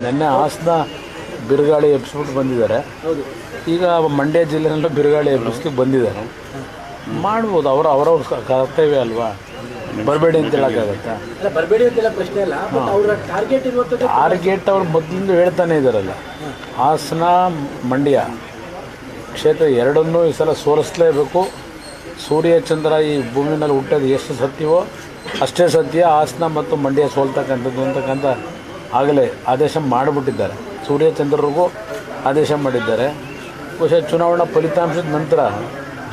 ನಿನ್ನೆ ಹಾಸನ ಬಿರುಗಾಳಿ ಎಬ್ಬಿಸ್ಬಿಟ್ಟು ಬಂದಿದ್ದಾರೆ. ಈಗ ಮಂಡ್ಯ ಜಿಲ್ಲೆನಲ್ಲೂ ಬಿರುಗಾಳಿ ಎಬ್ಬಿಸ್ಲಿಕ್ಕೆ ಬಂದಿದ್ದಾರೆ. ಮಾಡ್ಬೋದು, ಅವರವ್ರ ಕರ್ತವ್ಯ ಅಲ್ವಾ. ಬರಬೇಡಿ ಅಂತ ಹೇಳೋಕ್ಕಾಗತ್ತಾ? ಟಾರ್ಗೆಟ್ ಅವ್ರು ಮೊದಲಿಂದ ಹೇಳ್ತಾನೆ ಇದ್ದಾರಲ್ಲ. ಹಾಸನ ಮಂಡ್ಯ ಕ್ಷೇತ್ರ ಎರಡನ್ನೂ ಈ ಸಲ ಸೋಲಿಸಲೇಬೇಕು. ಸೂರ್ಯ ಚಂದ್ರ ಈ ಭೂಮಿ ಮೇಲೆ ಹುಟ್ಟೋದು ಎಷ್ಟು ಸತ್ಯವೋ ಅಷ್ಟೇ ಸತ್ಯ. ಹಾಸನ ಮತ್ತು ಮಂಡ್ಯ ಸೋಲ್ತಕ್ಕಂಥದ್ದು ಅಂತಕ್ಕಂಥ ಆಗಲೇ ಆದೇಶ ಮಾಡಿಬಿಟ್ಟಿದ್ದಾರೆ. ಸೂರ್ಯಚಂದ್ರರಿಗೂ ಆದೇಶ ಮಾಡಿದ್ದಾರೆ. ಬಹುಶಃ ಚುನಾವಣಾ ಫಲಿತಾಂಶದ ನಂತರ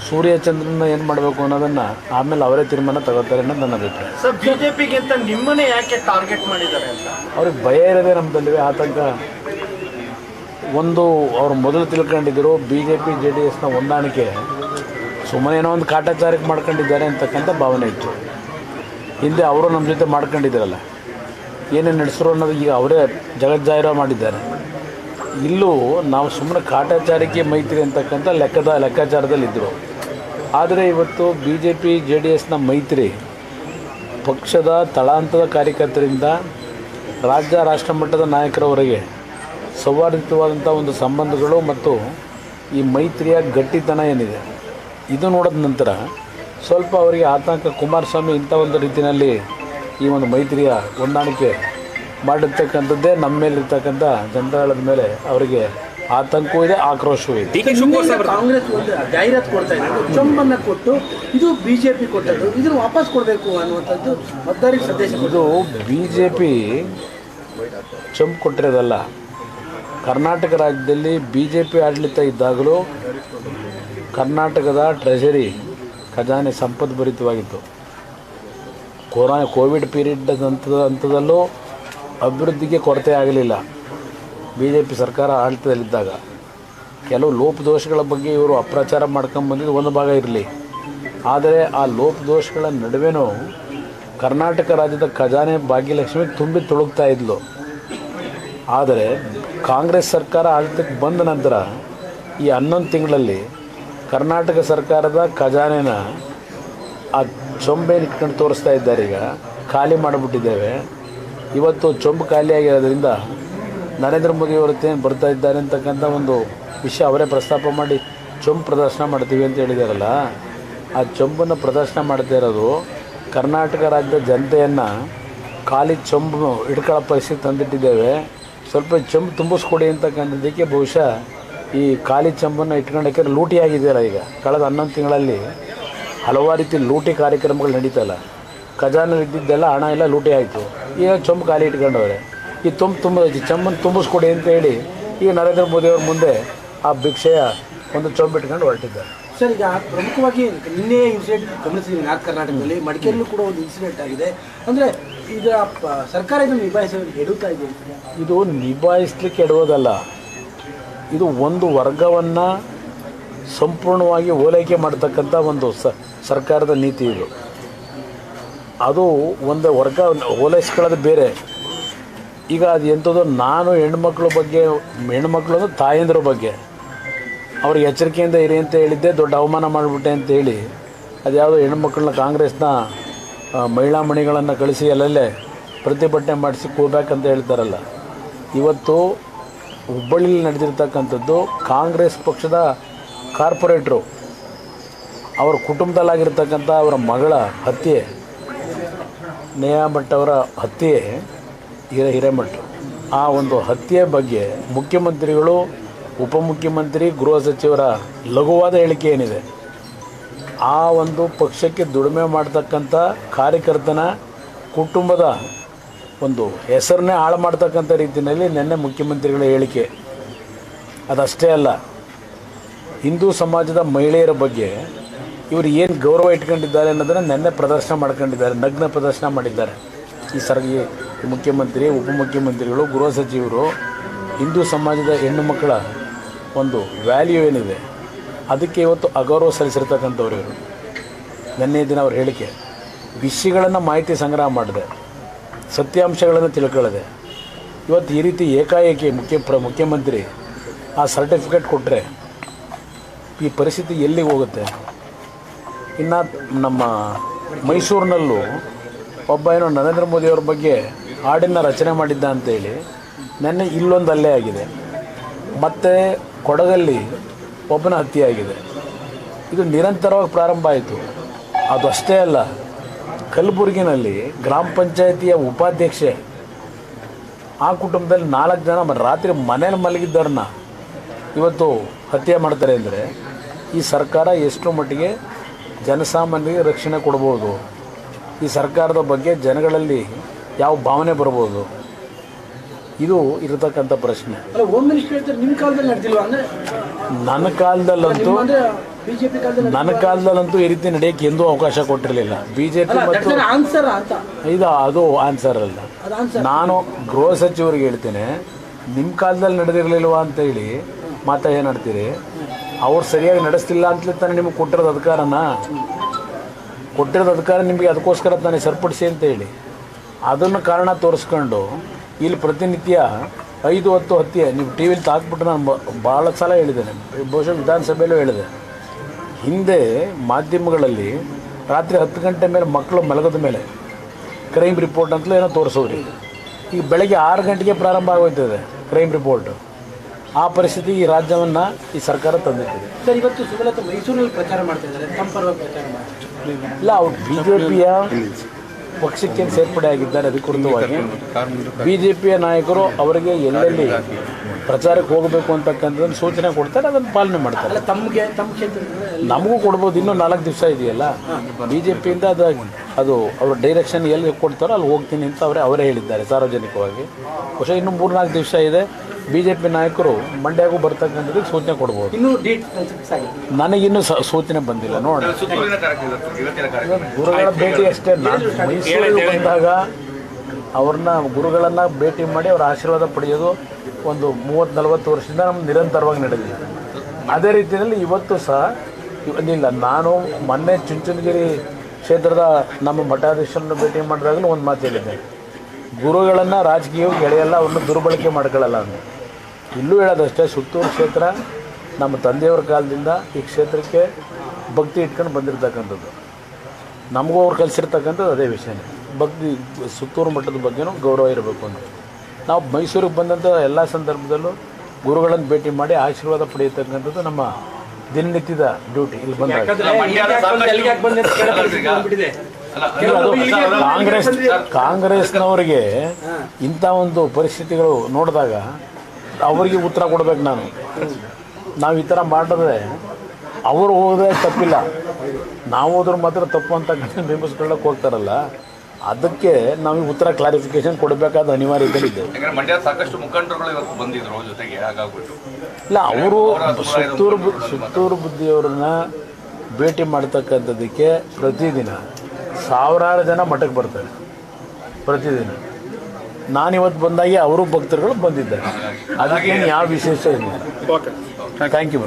ಸೂರ್ಯಚಂದ್ರನ ಏನು ಮಾಡಬೇಕು ಅನ್ನೋದನ್ನು ಆಮೇಲೆ ಅವರೇ ತೀರ್ಮಾನ ತಗೋತಾರೆ ಅನ್ನೋದು ನನ್ನ ಅಭಿಪ್ರಾಯ. ಸರ್, ಬಿಜೆಪಿಗಿಂತ ನಿಮ್ಮನ್ನೇ ಯಾಕೆ ಟಾರ್ಗೆಟ್ ಮಾಡಿದ್ದಾರೆ ಅಂತ ಅವ್ರಿಗೆ ಭಯ ಇರೋದೇ ನಮ್ಮದಲ್ಲಿ ಆತಂಕ. ಒಂದು ಅವ್ರು ಮೊದಲು ತಿಳ್ಕೊಂಡಿದ್ದರು BJP JDSನ ಹೊಂದಾಣಿಕೆ ಸುಮ್ಮನೆ ಏನೋ ಒಂದು ಕಾಟಾಚಾರಕ್ಕೆ ಮಾಡ್ಕೊಂಡಿದ್ದಾರೆ ಅಂತಕ್ಕಂಥ ಭಾವನೆ ಇತ್ತು. ಹಿಂದೆ ಅವರು ನಮ್ಮ ಜೊತೆ ಮಾಡ್ಕೊಂಡಿದ್ದಾರಲ್ಲ, ಏನೇನು ನಡೆಸಿದ್ರು ಅನ್ನೋದು ಈಗ ಅವರೇ ಜಗಜ್ಜಾಹಿರ ಮಾಡಿದ್ದಾರೆ. ಇಲ್ಲೂ ನಾವು ಸುಮ್ಮನೆ ಕಾಟಾಚಾರಕ್ಕೆ ಮೈತ್ರಿ ಅಂತಕ್ಕಂಥ ಲೆಕ್ಕಾಚಾರದಲ್ಲಿದ್ದರು. ಆದರೆ ಇವತ್ತು BJP JDSನ ಮೈತ್ರಿ ಪಕ್ಷದ ತಳಹಂತದ ಕಾರ್ಯಕರ್ತರಿಂದ ರಾಷ್ಟ್ರ ಮಟ್ಟದ ನಾಯಕರವರೆಗೆ ಸೌಹಾರ್ದಯುತವಾದಂಥ ಒಂದು ಸಂಬಂಧಗಳು ಮತ್ತು ಈ ಮೈತ್ರಿಯ ಗಟ್ಟಿತನ ಏನಿದೆ ಇದು ನೋಡಿದ ನಂತರ ಸ್ವಲ್ಪ ಅವರಿಗೆ ಆತಂಕ. ಕುಮಾರಸ್ವಾಮಿ ಇಂಥ ಒಂದು ರೀತಿಯಲ್ಲಿ ಈ ಒಂದು ಮೈತ್ರಿಯ ಹೊಂದಾಣಿಕೆ ಮಾಡಿರ್ತಕ್ಕಂಥದ್ದೇ ನಮ್ಮ ಮೇಲಿರ್ತಕ್ಕಂಥ ಜನತಾದಳದ ಮೇಲೆ ಅವರಿಗೆ ಆತಂಕವೂ ಇದೆ, ಆಕ್ರೋಶವೂ ಇದೆ. ಕಾಂಗ್ರೆಸ್ ಒಂದು ಜಾಹೀರಾತು ಕೊಡ್ತಾ ಇದ್ದಾರೆ, ಚೊಂಬನ್ನು ಕೊಟ್ಟು ಇದು BJP ಕೊಟ್ಟದ್ದು, ಇದನ್ನು ವಾಪಸ್ ಕೊಡಬೇಕು ಅನ್ನುವಂಥದ್ದು ಮತದಾರರಿಗೆ ಸಂದೇಶ. ಇದು BJP ಚೊಂಬು ಕೊಟ್ಟಿರೋದಲ್ಲ. ಕರ್ನಾಟಕ ರಾಜ್ಯದಲ್ಲಿ BJP ಆಡಳಿತ ಇದ್ದಾಗಲೂ ಕರ್ನಾಟಕದ ಟ್ರೆಷರಿ ಖಜಾನೆ ಸಂಪದ್ಭರಿತವಾಗಿತ್ತು. ಕೋವಿಡ್ ಪೀರಿಯಡ್ ಹಂತದಲ್ಲೂ ಅಭಿವೃದ್ಧಿಗೆ ಕೊರತೆ ಆಗಲಿಲ್ಲ. BJP ಸರ್ಕಾರ ಆಡಳಿತದಲ್ಲಿದ್ದಾಗ ಕೆಲವು ಲೋಪದೋಷಗಳ ಬಗ್ಗೆ ಇವರು ಅಪ್ರಚಾರ ಮಾಡ್ಕೊಂಬಂದಿದ್ದು ಒಂದು ಭಾಗ ಇರಲಿ. ಆದರೆ ಆ ಲೋಪದೋಷಗಳ ನಡುವೆನೂ ಕರ್ನಾಟಕ ರಾಜ್ಯದ ಖಜಾನೆ ಭಾಗ್ಯಲಕ್ಷ್ಮಿ ತುಂಬಿ ತುಳುಕ್ತಾ ಇದ್ಲು. ಆದರೆ ಕಾಂಗ್ರೆಸ್ ಸರ್ಕಾರ ಆಡಳಿತಕ್ಕೆ ಬಂದ ನಂತರ ಈ 11 ತಿಂಗಳಲ್ಲಿ ಕರ್ನಾಟಕ ಸರ್ಕಾರದ ಖಜಾನೆನ ಆ ಚೊಂಬೇನು ಇಟ್ಕೊಂಡು ತೋರಿಸ್ತಾ ಇದ್ದಾರೆ. ಈಗ ಖಾಲಿ ಮಾಡಿಬಿಟ್ಟಿದ್ದೇವೆ. ಇವತ್ತು ಚೊಂಬು ಖಾಲಿಯಾಗಿರೋದ್ರಿಂದ ನರೇಂದ್ರ ಮೋದಿಯವರತ್ತೇನು ಬರ್ತಾ ಇದ್ದಾರೆ ಅಂತಕ್ಕಂಥ ಒಂದು ವಿಷಯ ಅವರೇ ಪ್ರಸ್ತಾಪ ಮಾಡಿ ಚೊಂಬು ಪ್ರದರ್ಶನ ಮಾಡ್ತೀವಿ ಅಂತ ಹೇಳಿದಾರಲ್ಲ. ಆ ಚೊಂಬನ್ನು ಪ್ರದರ್ಶನ ಮಾಡ್ತಾ ಇರೋದು ಕರ್ನಾಟಕ ರಾಜ್ಯದ ಜನತೆಯನ್ನು ಖಾಲಿ ಚೊಂಬು ಹಿಡ್ಕೊಳ್ಳೋ ಪರಿಸ್ಥಿತಿ ತಂದಿಟ್ಟಿದ್ದೇವೆ. ಸ್ವಲ್ಪ ಚೊಂಬು ತುಂಬಿಸ್ಕೊಡಿ ಅಂತಕ್ಕಂಥದ್ದಕ್ಕೆ ಬಹುಶಃ ಈ ಖಾಲಿ ಚೊಂಬನ್ನು ಇಟ್ಕೊಂಡೋಕೆ ಲೂಟಿ ಆಗಿದೆಯಲ್ಲ. ಈಗ ಕಳೆದ 11 ತಿಂಗಳಲ್ಲಿ ಹಲವಾರು ರೀತಿ ಲೂಟಿ ಕಾರ್ಯಕ್ರಮಗಳು ನಡೀತಲ್ಲ. ಖಜಾನೆ ಇದ್ದಿದ್ದೆಲ್ಲ ಹಣ ಎಲ್ಲ ಲೂಟಿ ಆಯಿತು. ಈಗ ಚೊಂಬು ಖಾಲಿ ಇಟ್ಕೊಂಡವ್ರೆ. ಈ ಚೊಂಬನ್ನು ತುಂಬಿಸ್ಕೊಡಿ ಅಂತ ಹೇಳಿ ಈಗ ನರೇಂದ್ರ ಮೋದಿಯವ್ರ ಮುಂದೆ ಆ ಭಿಕ್ಷೆಯ ಒಂದು ಚೊಂಬು ಇಟ್ಕೊಂಡು ಹೊರಟಿದ್ದಾರೆ. ಸರ್, ಈಗ ಪ್ರಮುಖವಾಗಿ ನಿನ್ನೆ ಇನ್ಸಿಡೆಂಟ್ ಗಮನಿಸಿದ್ದೀವಿ. ನಾರ್ತ್ ಕರ್ನಾಟಕದಲ್ಲಿ ಮಡಿಕೇರಿಯಲ್ಲೂ ಕೂಡ ಒಂದು ಇನ್ಸಿಡೆಂಟ್ ಆಗಿದೆ. ಅಂದರೆ ಈಗ ಸರ್ಕಾರ ಇದನ್ನು ನಿಭಾಯಿಸಲು ಎಡುತ್ತಾ ಇದೆ. ಇದು ನಿಭಾಯಿಸ್ಲಿಕ್ಕೆ ಎಡುವುದಲ್ಲ, ಇದು ಒಂದು ವರ್ಗವನ್ನು ಸಂಪೂರ್ಣವಾಗಿ ಓಲೈಕೆ ಮಾಡ್ತಕ್ಕಂಥ ಒಂದು ಸರ್ಕಾರದ ನೀತಿ. ಇದು ಅದು ಒಂದು ವರ್ಗ ಓಲೈಸ್ಕೊಳ್ಳೋದು ಬೇರೆ. ಈಗ ಅದು ಎಂಥದ್ದು, ನಾನು ಹೆಣ್ಮಕ್ಳ ಬಗ್ಗೆ, ಹೆಣ್ಮಕ್ಳು ಅಂದರೆ ತಾಯಂದ್ರ ಬಗ್ಗೆ ಅವ್ರಿಗೆ ಎಚ್ಚರಿಕೆಯಿಂದ ಇರಿ ಅಂತ ಹೇಳಿದ್ದೆ, ದೊಡ್ಡ ಅವಮಾನ ಮಾಡಿಬಿಟ್ಟೆ ಅಂತ ಹೇಳಿ ಅದು ಯಾವುದೋ ಹೆಣ್ಮಕ್ಳನ್ನ ಕಾಂಗ್ರೆಸ್ನ ಮಹಿಳಾ ಮಣಿಗಳನ್ನು ಕಳಿಸಿ ಅಲ್ಲಲ್ಲೇ ಪ್ರತಿಭಟನೆ ಮಾಡಿಸಿ ಕೂಡಬೇಕಂತ ಹೇಳ್ತಾರಲ್ಲ. ಇವತ್ತು ಹುಬ್ಬಳ್ಳಿಯಲ್ಲಿ ನಡೆದಿರ್ತಕ್ಕಂಥದ್ದು ಕಾಂಗ್ರೆಸ್ ಪಕ್ಷದ ಕಾರ್ಪೊರೇಟ್ರು ಅವರ ಕುಟುಂಬದಲ್ಲಾಗಿರ್ತಕ್ಕಂಥ ಅವರ ಮಗಳ ಹತ್ಯೆ, ನೇಹಾ ಭಟ್ ಅವರ ಹತ್ಯೆ, ಹಿರೇಮಠ್ ಆ ಒಂದು ಹತ್ಯೆ ಬಗ್ಗೆ ಮುಖ್ಯಮಂತ್ರಿಗಳು, ಉಪಮುಖ್ಯಮಂತ್ರಿ, ಗೃಹ ಸಚಿವರ ಲಘುವಾದ ಹೇಳಿಕೆ ಏನಿದೆ, ಆ ಒಂದು ಪಕ್ಷಕ್ಕೆ ದುಡಿಮೆ ಮಾಡ್ತಕ್ಕಂಥ ಕಾರ್ಯಕರ್ತನ ಕುಟುಂಬದ ಒಂದು ಹೆಸರನ್ನೇ ಹಾಳು ಮಾಡ್ತಕ್ಕಂಥ ರೀತಿಯಲ್ಲಿ ನಿನ್ನೆ ಮುಖ್ಯಮಂತ್ರಿಗಳ ಹೇಳಿಕೆ. ಅದಷ್ಟೇ ಅಲ್ಲ, ಹಿಂದೂ ಸಮಾಜದ ಮಹಿಳೆಯರ ಬಗ್ಗೆ ಇವರು ಏನು ಗೌರವ ಇಟ್ಕೊಂಡಿದ್ದಾರೆ ಅನ್ನೋದನ್ನು ನಿನ್ನೆ ಪ್ರದರ್ಶನ ಮಾಡ್ಕೊಂಡಿದ್ದಾರೆ, ನಗ್ನ ಪ್ರದರ್ಶನ ಮಾಡಿದ್ದಾರೆ. ಈ ಮುಖ್ಯಮಂತ್ರಿ, ಉಪಮುಖ್ಯಮಂತ್ರಿಗಳು, ಗೃಹ ಸಚಿವರು ಹಿಂದೂ ಸಮಾಜದ ಹೆಣ್ಣು ಮಕ್ಕಳ ಒಂದು ವ್ಯಾಲ್ಯೂ ಏನಿದೆ ಅದಕ್ಕೆ ಇವತ್ತು ಅಗೌರವ ಸಲ್ಲಿಸಿರ್ತಕ್ಕಂಥವ್ರು ಇವರು. ನಿನ್ನೆ ದಿನ ಅವ್ರ ಹೇಳಿಕೆ ವಿಷಯಗಳನ್ನು ಮಾಹಿತಿ ಸಂಗ್ರಹ ಮಾಡಿದೆ, ಸತ್ಯಾಂಶಗಳನ್ನು ತಿಳ್ಕೊಳ್ಳದೆ ಇವತ್ತು ಈ ರೀತಿ ಏಕಾಏಕಿ ಮುಖ್ಯಮಂತ್ರಿ ಆ ಸರ್ಟಿಫಿಕೇಟ್ ಕೊಟ್ಟರೆ ಈ ಪರಿಸ್ಥಿತಿ ಎಲ್ಲಿಗೆ ಹೋಗುತ್ತೆ? ಇನ್ನು ನಮ್ಮ ಮೈಸೂರಿನಲ್ಲೂ ಒಬ್ಬ ಏನೋ ನರೇಂದ್ರ ಮೋದಿಯವ್ರ ಬಗ್ಗೆ ಹಾಡನ್ನು ರಚನೆ ಮಾಡಿದ್ದ ಅಂತೇಳಿ ನೆನ್ನೆ ಇಲ್ಲೊಂದು ಹಲ್ಲೆ ಆಗಿದೆ, ಮತ್ತು ಕೊಡಗಲ್ಲಿ ಒಬ್ಬನ ಹತ್ಯೆ ಆಗಿದೆ. ಇದು ನಿರಂತರವಾಗಿ ಪ್ರಾರಂಭ ಆಯಿತು. ಅದು ಅಷ್ಟೇ ಅಲ್ಲ, ಕಲಬುರಗಿನಲ್ಲಿ ಗ್ರಾಮ ಪಂಚಾಯಿತಿಯ ಉಪಾಧ್ಯಕ್ಷೆ, ಆ ಕುಟುಂಬದಲ್ಲಿ 4 ಜನ ರಾತ್ರಿ ಮನೇಲಿ ಮಲಗಿದ್ದವ್ರನ್ನ ಇವತ್ತು ಹತ್ಯೆ ಮಾಡ್ತಾರೆ ಅಂದರೆ ಈ ಸರ್ಕಾರ ಎಷ್ಟು ಮಟ್ಟಿಗೆ ಜನಸಾಮಾನ್ಯರಿಗೆ ರಕ್ಷಣೆ ಕೊಡ್ಬೋದು, ಈ ಸರ್ಕಾರದ ಬಗ್ಗೆ ಜನಗಳಲ್ಲಿ ಯಾವ ಭಾವನೆ ಬರ್ಬೋದು, ಇದು ಇರತಕ್ಕಂಥ ಪ್ರಶ್ನೆ. ಅಲ್ಲ, ಹೋಮ್ ಮಿನಿಸ್ಟರ್ ಹೇಳ್ತಾರೆ ನಿಮ್ಮ ಕಾಲದಲ್ಲಿ ನಡೆದಿಲ್ವಾ ಅಂದರೆ? ನನ್ನ ಕಾಲದಲ್ಲಂತೂ ಬಿಜೆಪಿ ಕಾಲದಲ್ಲಿ ನನ್ನ ಕಾಲದಲ್ಲಂತೂ ಈ ರೀತಿ ನಡೆಯೋಕ್ಕೆ ಎಂದೂ ಅವಕಾಶ ಕೊಟ್ಟಿರಲಿಲ್ಲ. ಬಿಜೆಪಿ ಮತ್ತು ಆನ್ಸರ್ ಅಂತ ಅದು ಆನ್ಸರ್ ಅಲ್ಲ. ನಾನು ಗೃಹ ಸಚಿವರಿಗೆ ಹೇಳ್ತೇನೆ, ನಿಮ್ಮ ಕಾಲದಲ್ಲಿ ನಡೆದಿರಲಿಲ್ವಾ ಅಂತ ಹೇಳಿ ಮಾತಾ ಏನಾಡ್ತೀರಿ? ಅವ್ರು ಸರಿಯಾಗಿ ನಡೆಸ್ತಿಲ್ಲ ಅಂತಲೇ ತಾನೇ ನಿಮಗೆ ಕೊಟ್ಟಿರೋದು ಅಧಿಕಾರ ನಿಮಗೆ, ಅದಕ್ಕೋಸ್ಕರ ತಾನೇ ಸರಿಪಡಿಸಿ ಅಂತ ಹೇಳಿ ಅದನ್ನು ಕಾರಣ ತೋರಿಸ್ಕೊಂಡು ಇಲ್ಲಿ ಪ್ರತಿನಿತ್ಯ 5-10 ಹತ್ಯೆ ನೀವು ಟಿ ವಿಲಿ ತಾಕ್ಬಿಟ್ಟು ನಾನು ಭಾಳ ಸಲ ಹೇಳಿದ್ದೇನೆ, ಬಹುಶಃ ವಿಧಾನಸಭೆಯಲ್ಲೂ ಹೇಳಿದೆ. ಹಿಂದೆ ಮಾಧ್ಯಮಗಳಲ್ಲಿ ರಾತ್ರಿ 10 ಗಂಟೆ ಮೇಲೆ ಮಕ್ಕಳು ಮಲಗದ ಮೇಲೆ ಕ್ರೈಮ್ ರಿಪೋರ್ಟ್ ಅಂತಲೇ ಏನೋ ತೋರಿಸೋರಿ. ಈಗ ಬೆಳಗ್ಗೆ 6 ಗಂಟೆಗೆ ಪ್ರಾರಂಭ ಆಗೋಯ್ತದೆ ಕ್ರೈಮ್ ರಿಪೋರ್ಟು. ಆ ಪರಿಸ್ಥಿತಿ ಈ ರಾಜ್ಯವನ್ನು ಈ ಸರ್ಕಾರ ತಂದಿಟ್ಟಿದೆ. ಸರ್, ಇವತ್ತು ಸುಮಲತಾ ಮೈಸೂರಿನಲ್ಲಿ ಪ್ರಚಾರ ಮಾಡ್ತಾ ಇದ್ದಾರೆ, ತಮ್ಮ ಪರವಾಗಿ ಪ್ರಚಾರ ಮಾಡ್ತಾರೆ. ಇಲ್ಲ, ಅವ್ರು BJPಯ ಪಕ್ಷಕ್ಕೆ ಸೇರ್ಪಡೆ ಆಗಿದ್ದಾರೆ. ಅಧಿಕೃತವಾಗಿ BJPಯ ನಾಯಕರು ಅವರಿಗೆ ಎಲ್ಲೆಲ್ಲಿ ಪ್ರಚಾರಕ್ಕೆ ಹೋಗಬೇಕು ಅಂತಕ್ಕಂಥದ್ದನ್ನು ಸೂಚನೆ ಕೊಡ್ತಾರೆ, ಅದನ್ನು ಪಾಲನೆ ಮಾಡ್ತಾರೆ. ತಮ್ಮ ಕ್ಷೇತ್ರದಲ್ಲಿ ನಮಗೂ ಕೊಡ್ಬೋದು, ಇನ್ನೂ 4 ದಿವಸ ಇದೆಯಲ್ಲ. BJPಯಿಂದ ಅದು ಅವ್ರ ಡೈರೆಕ್ಷನ್ ಎಲ್ಲಿ ಕೊಡ್ತಾರೋ ಅಲ್ಲಿ ಹೋಗ್ತೀನಿ ಅಂತ ಅವರೇ ಹೇಳಿದ್ದಾರೆ ಸಾರ್ವಜನಿಕವಾಗಿ. ಬಹುಶಃ ಇನ್ನೂ 3-4 ದಿವಸ ಇದೆ. BJP ನಾಯಕರು ಮಂಡ್ಯಗೂ ಬರ್ತಕ್ಕಂಥದ್ದಕ್ಕೆ ಸೂಚನೆ ಕೊಡ್ಬೋದು. ಇನ್ನೂ ಡೇಟ್ ಫಿಕ್ಸ್ ಆಗಿದೆ, ನನಗಿನ್ನೂ ಸೂಚನೆ ಬಂದಿಲ್ಲ. ನೋಡಿ, ಗುರುಗಳ ಭೇಟಿ ಅಷ್ಟೇ. ನಾನು ಮೈಸೂರಿಗೆ ಬಂದಾಗ ಗುರುಗಳನ್ನು ಭೇಟಿ ಮಾಡಿ ಅವರ ಆಶೀರ್ವಾದ ಪಡೆಯೋದು ಒಂದು 30-40 ವರ್ಷದಿಂದ ನಮ್ಗೆ ನಿರಂತರವಾಗಿ ನಡೆದಿದೆ. ಅದೇ ರೀತಿಯಲ್ಲಿ ಇವತ್ತು ಸಹ ಇಲ್ಲ. ನಾನು ಮೊನ್ನೆ ಚುಂಚನಗಿರಿ ಕ್ಷೇತ್ರದ ನಮ್ಮ ಮಠಾಧೀಶರನ್ನು ಭೇಟಿ ಮಾಡಿದಾಗಲೂ ಒಂದು ಮಾತು ಹೇಳಿದ್ದೆ, ಗುರುಗಳನ್ನು ರಾಜಕೀಯವಾಗಿ ಗೆಳೆಯಲ್ಲ, ಅವ್ರನ್ನ ದುರ್ಬಳಕೆ ಮಾಡ್ಕೊಳ್ಳಲ್ಲ ಅಂತ. ಇಲ್ಲೂ ಹೇಳೋದಷ್ಟೇ, ಸುತ್ತೂರು ಕ್ಷೇತ್ರ ನಮ್ಮ ತಂದೆಯವರ ಕಾಲದಿಂದ ಈ ಕ್ಷೇತ್ರಕ್ಕೆ ಭಕ್ತಿ ಇಟ್ಕೊಂಡು ಬಂದಿರತಕ್ಕಂಥದ್ದು. ನಮಗೂ ಅವ್ರು ಕಲಿಸಿರ್ತಕ್ಕಂಥದ್ದು ಅದೇ ವಿಷಯನೇ, ಭಕ್ತಿ. ಸುತ್ತೂರು ಮಠದ ಬಗ್ಗೆನೂ ಗೌರವ ಇರಬೇಕು ಅಂತ ನಾವು ಮೈಸೂರಿಗೆ ಬಂದಂಥ ಎಲ್ಲ ಸಂದರ್ಭದಲ್ಲೂ ಗುರುಗಳನ್ನು ಭೇಟಿ ಮಾಡಿ ಆಶೀರ್ವಾದ ಪಡೆಯತಕ್ಕಂಥದ್ದು ನಮ್ಮ ದಿನನಿತ್ಯದ ಡ್ಯೂಟಿ. ಇಲ್ಲಿ ಬಂದಾಗ ಕಾಂಗ್ರೆಸ್ನವರಿಗೆ ಇಂಥ ಒಂದು ಪರಿಸ್ಥಿತಿಗಳು ನೋಡಿದಾಗ ಅವರಿಗೆ ಉತ್ತರ ಕೊಡ್ಬೇಕು. ನಾವು ಈ ಥರ ಮಾಡಿದ್ರೆ ಅವರು ಹೋದ್ರೆ ತಪ್ಪಿಲ್ಲ, ನಾವು ಹೋದ್ರೆ ಮಾತ್ರ ತಪ್ಪು ಅಂತ ಬಿಂಬಿಸ್ಕೊಳ್ಳೋಕೆ ಹೋಗ್ತಾರಲ್ಲ, ಅದಕ್ಕೆ ನಾವು ಉತ್ತರ ಕ್ಲಾರಿಫಿಕೇಶನ್ ಕೊಡಬೇಕಾದ ಅನಿವಾರ್ಯತೆಯಿದೆ. ಸಾಕಷ್ಟು ಮುಖಂಡರುಗಳು ಇವತ್ತು ಬಂದಿದ್ರು ಜೊತೆಗೆ, ಹಾಗಾಗ್ಬಿಟ್ಟು ಇಲ್ಲ, ಅವರು ಸುತ್ತೂರು ಬುದ್ಧಿಯವರನ್ನ ಭೇಟಿ ಮಾಡ್ತಕ್ಕಂಥದ್ದಕ್ಕೆ ಪ್ರತಿದಿನ ಸಾವಿರಾರು ಜನ ಮಠಕ್ಕೆ ಬರ್ತಾರೆ ಪ್ರತಿದಿನ. ನಾನಿವತ್ತು ಬಂದಾಗೆ ಅವರು ಭಕ್ತರುಗಳು ಬಂದಿದ್ದಾರೆ, ಅದಕ್ಕೇನು ಯಾವ ವಿಶೇಷ ಇಲ್ಲ. Thank you.